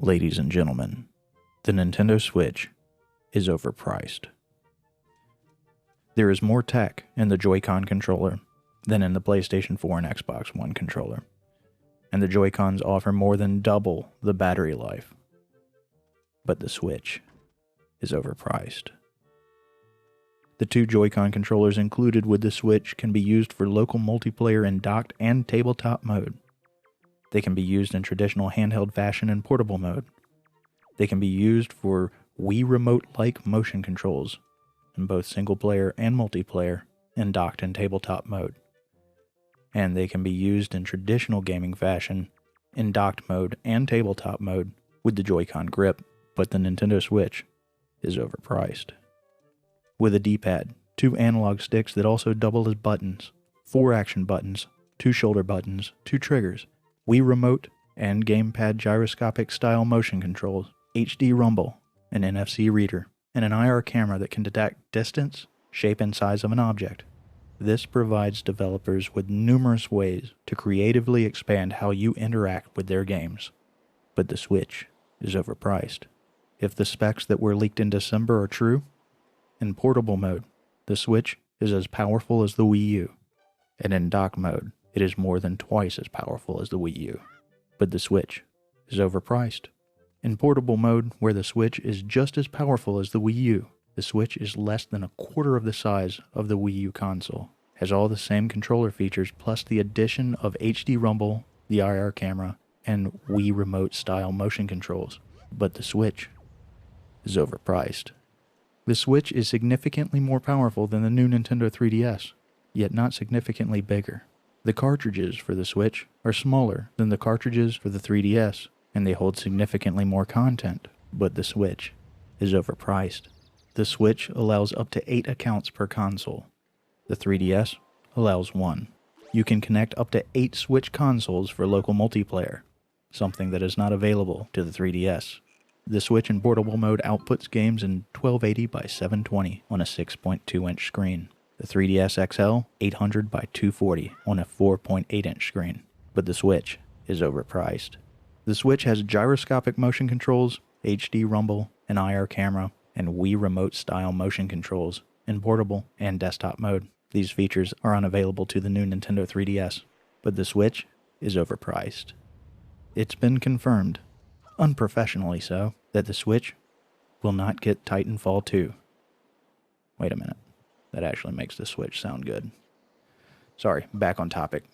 Ladies and gentlemen, the Nintendo Switch is overpriced. There is more tech in the Joy-Con controller than in the PlayStation 4 and Xbox One controller, and the Joy-Cons offer more than double the battery life. But the Switch is overpriced. The two Joy-Con controllers included with the Switch can be used for local multiplayer in docked and tabletop mode. They can be used in traditional handheld fashion and portable mode. They can be used for Wii Remote-like motion controls in both single-player and multiplayer in docked and tabletop mode. And they can be used in traditional gaming fashion in docked mode and tabletop mode with the Joy-Con grip, but the Nintendo Switch is overpriced. With a D-pad, 2 analog sticks that also double as buttons, 4 action buttons, 2 shoulder buttons, 2 triggers, Wii Remote and gamepad gyroscopic style motion controls, HD rumble, an NFC reader, and an IR camera that can detect distance, shape, and size of an object. This provides developers with numerous ways to creatively expand how you interact with their games. But the Switch is overpriced. If the specs that were leaked in December are true, in portable mode, the Switch is as powerful as the Wii U, and in dock mode, it is more than twice as powerful as the Wii U. But the Switch is overpriced. In portable mode, where the Switch is just as powerful as the Wii U, the Switch is less than a quarter of the size of the Wii U console, has all the same controller features plus the addition of HD rumble, the IR camera, and Wii Remote style motion controls. But the Switch is overpriced. The Switch is significantly more powerful than the new Nintendo 3DS, yet not significantly bigger. The cartridges for the Switch are smaller than the cartridges for the 3DS, and they hold significantly more content, but the Switch is overpriced. The Switch allows up to 8 accounts per console. The 3DS allows 1. You can connect up to 8 Switch consoles for local multiplayer, something that is not available to the 3DS. The Switch in portable mode outputs games in 1280 by 720 on a 6.2-inch screen. The 3DS XL, 800 by 240 on a 4.8-inch screen. But the Switch is overpriced. The Switch has gyroscopic motion controls, HD rumble, an IR camera, and Wii Remote-style motion controls in portable and desktop mode. These features are unavailable to the new Nintendo 3DS, but the Switch is overpriced. It's been confirmed, unprofessionally so, that the Switch will not get Titanfall 2. Wait a minute. That actually makes the Switch sound good. Sorry, back on topic.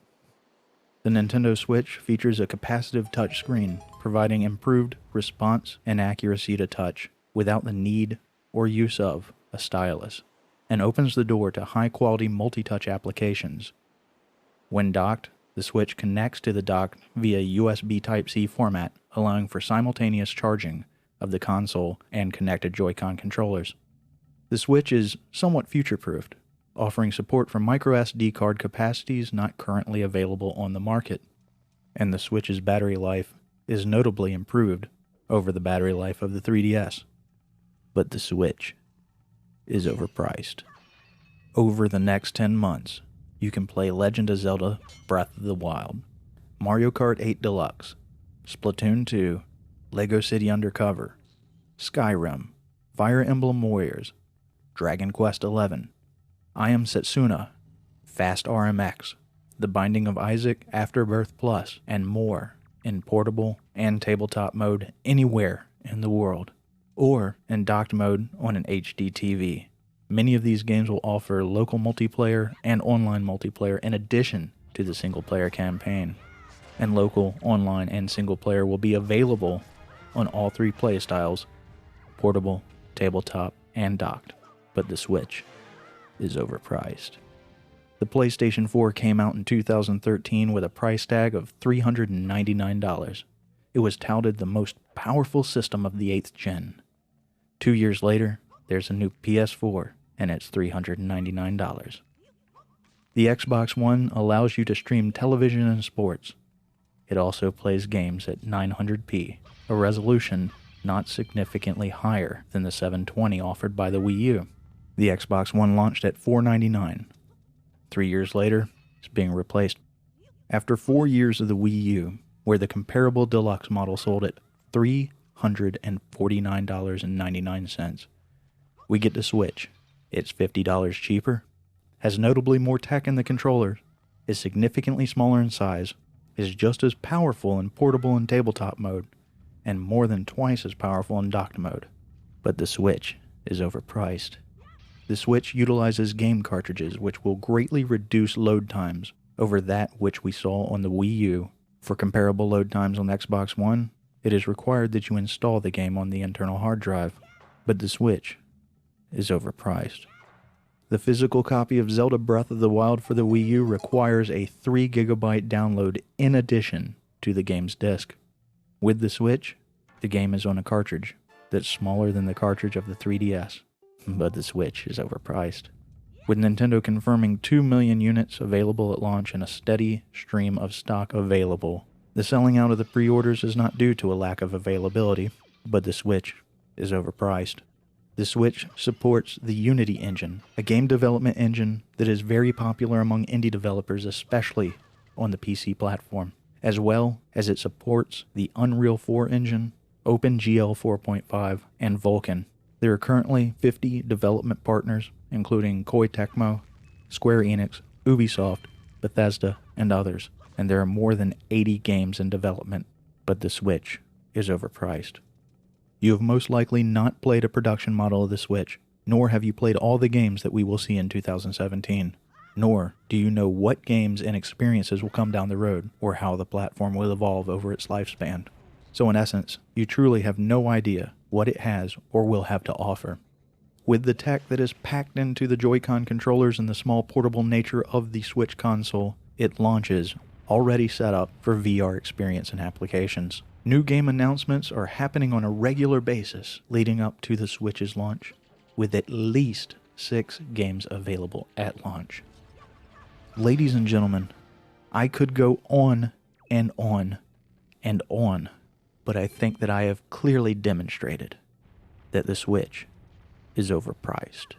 The Nintendo Switch features a capacitive touchscreen, providing improved response and accuracy to touch without the need or use of a stylus, and opens the door to high-quality multi-touch applications. When docked, the Switch connects to the dock via USB Type-C format, allowing for simultaneous charging of the console and connected Joy-Con controllers. The Switch is somewhat future-proofed, offering support for microSD card capacities not currently available on the market, and the Switch's battery life is notably improved over the battery life of the 3DS. But the Switch is overpriced. Over the next 10 months, you can play Legend of Zelda Breath of the Wild, Mario Kart 8 Deluxe, Splatoon 2, Lego City Undercover, Skyrim, Fire Emblem Warriors, Dragon Quest XI, I Am Setsuna, Fast RMX, The Binding of Isaac Afterbirth Plus, and more in portable and tabletop mode anywhere in the world, or in docked mode on an HD TV. Many of these games will offer local multiplayer and online multiplayer in addition to the single-player campaign, and local, online, and single-player will be available on all 3 playstyles, portable, tabletop, and docked. But the Switch is overpriced. The PlayStation 4 came out in 2013 with a price tag of $399. It was touted the most powerful system of the 8th gen. 2 years later, there's a new PS4, and it's $399. The Xbox One allows you to stream television and sports. It also plays games at 900p, a resolution not significantly higher than the 720 offered by the Wii U. The Xbox One launched at $499. 3 years later, it's being replaced. After 4 years of the Wii U, where the comparable deluxe model sold at $349.99. We get the Switch. It's $50 cheaper, has notably more tech in the controllers, is significantly smaller in size, is just as powerful and portable in tabletop mode, and more than twice as powerful in docked mode. But the Switch is overpriced. The Switch utilizes game cartridges which will greatly reduce load times over that which we saw on the Wii U. For comparable load times on Xbox One, it is required that you install the game on the internal hard drive, but the Switch is overpriced. The physical copy of Zelda Breath of the Wild for the Wii U requires a 3 GB download in addition to the game's disc. With the Switch, the game is on a cartridge that's smaller than the cartridge of the 3DS, but the Switch is overpriced. With Nintendo confirming 2 million units available at launch and a steady stream of stock available, the selling out of the pre-orders is not due to a lack of availability, but the Switch is overpriced. The Switch supports the Unity engine, a game development engine that is very popular among indie developers, especially on the PC platform, as well as it supports the Unreal 4 engine, OpenGL 4.5, and Vulkan. There are currently 50 development partners, including Koei Tecmo, Square Enix, Ubisoft, Bethesda, and others, and there are more than 80 games in development, but the Switch is overpriced. You have most likely not played a production model of the Switch, nor have you played all the games that we will see in 2017, nor do you know what games and experiences will come down the road or how the platform will evolve over its lifespan. So in essence, you truly have no idea what it has or will have to offer. With the tech that is packed into the Joy-Con controllers and the small portable nature of the Switch console, it launches already set up for VR experience and applications. New game announcements are happening on a regular basis leading up to the Switch's launch, with at least 6 games available at launch. Ladies and gentlemen, I could go on and on and on, but I think that I have clearly demonstrated that the Switch is overpriced.